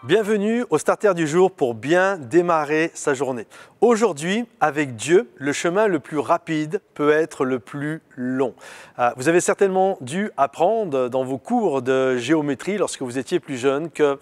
Bienvenue au Starter du jour pour bien démarrer sa journée. Aujourd'hui, avec Dieu, le chemin le plus rapide peut être le plus long. Vous avez certainement dû apprendre dans vos cours de géométrie lorsque vous étiez plus jeune que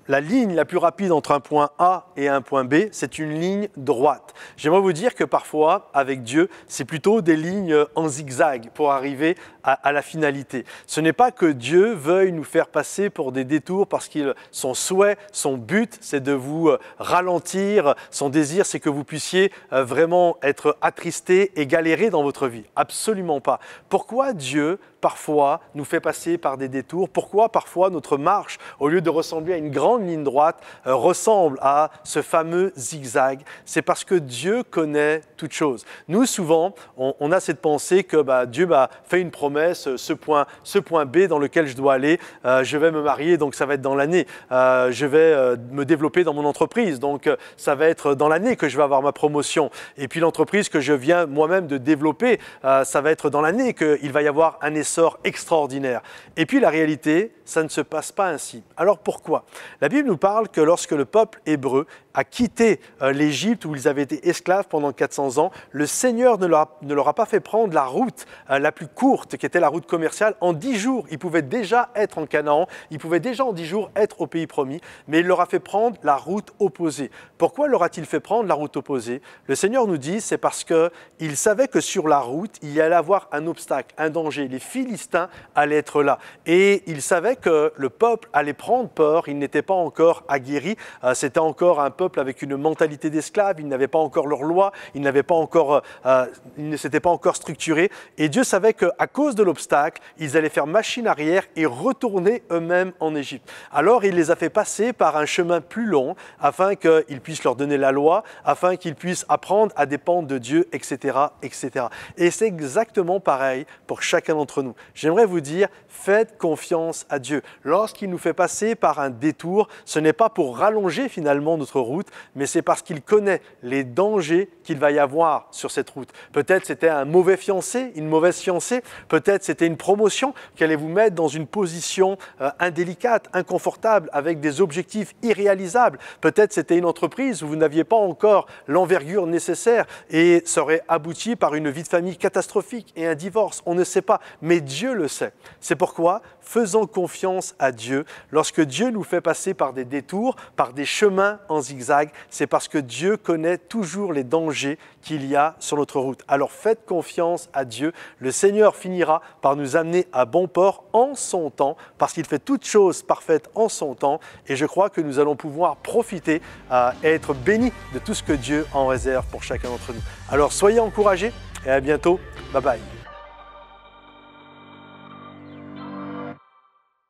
la ligne la plus rapide entre un point A et un point B, c'est une ligne droite. J'aimerais vous dire que parfois, avec Dieu, c'est plutôt des lignes en zigzag pour arriver à la finalité. Ce n'est pas que Dieu veuille nous faire passer pour des détours parce que son souhait, son but, c'est de vous ralentir. Son désir, c'est que vous puissiez vraiment être attristé et galérer dans votre vie. Absolument pas. Pourquoi Dieu parfois nous fait passer par des détours? Pourquoi parfois notre marche, au lieu de ressembler à une grande ligne droite, ressemble à ce fameux zigzag? C'est parce que Dieu connaît toutes choses. Nous, souvent, on a cette pensée que Dieu m'a fait une promesse, ce point B dans lequel je dois aller, je vais me marier, donc ça va être dans l'année. Je vais me développer dans mon entreprise, donc ça va être dans l'année que je vais avoir ma promotion. Et puis l'entreprise que je viens moi-même de développer, ça va être dans l'année qu'il va y avoir un essor extraordinaire. Et puis la réalité, ça ne se passe pas ainsi. Alors pourquoi? La Bible nous parle que lorsque le peuple hébreu a quitté l'Égypte où ils avaient été esclaves pendant 400 ans, le Seigneur ne leur a pas fait prendre la route la plus courte, qui était la route commerciale. En 10 jours, ils pouvaient déjà être en Canaan, ils pouvaient déjà en 10 jours être au pays promis, mais il leur a fait prendre la route opposée. Pourquoi leur a-t-il fait prendre la route opposée? Le Seigneur nous dit, c'est parce qu'il savait que sur la route, il y allait avoir un obstacle, un danger. Les Philistins allaient être là. Et il savait que le peuple allait prendre peur, il n'était pas encore aguerri, c'était encore un peuple avec une mentalité d'esclave, ils n'avaient pas encore leur loi, ils ne s'étaient pas encore structurés. Et Dieu savait qu'à cause de l'obstacle, ils allaient faire machine arrière et retourner eux-mêmes en Égypte. Alors il les a fait passer par un chemin plus long afin qu'il puisse leur donner la loi, afin qu'ils puissent apprendre à dépendre de Dieu, etc., etc. Et c'est exactement pareil pour chacun d'entre nous. J'aimerais vous dire, faites confiance à Dieu. Lorsqu'il nous fait passer par un détour, ce n'est pas pour rallonger finalement notre route, mais c'est parce qu'il connaît les dangers qu'il va y avoir sur cette route. Peut-être c'était un mauvais fiancé, une mauvaise fiancée, peut-être c'était une promotion qui allait vous mettre dans une position indélicate, inconfortable, avec des objectifs irréalisables. Peut-être c'était une entreprise où vous n'aviez pas encore l'envergure nécessaire et ça aurait abouti par une vie de famille catastrophique et un divorce. On ne sait pas, mais Dieu le sait. C'est pourquoi, faisons confiance à Dieu. Lorsque Dieu nous fait passer par des détours, par des chemins en zigzag, c'est parce que Dieu connaît toujours les dangers qu'il y a sur notre route. Alors faites confiance à Dieu. Le Seigneur finira par nous amener à bon port en son temps, parce qu'il fait toutes choses parfaites en son temps. Et je crois que nous allons pouvoir profiter et être bénis de tout ce que Dieu en réserve pour chacun d'entre nous. Alors soyez encouragés et à bientôt. Bye bye.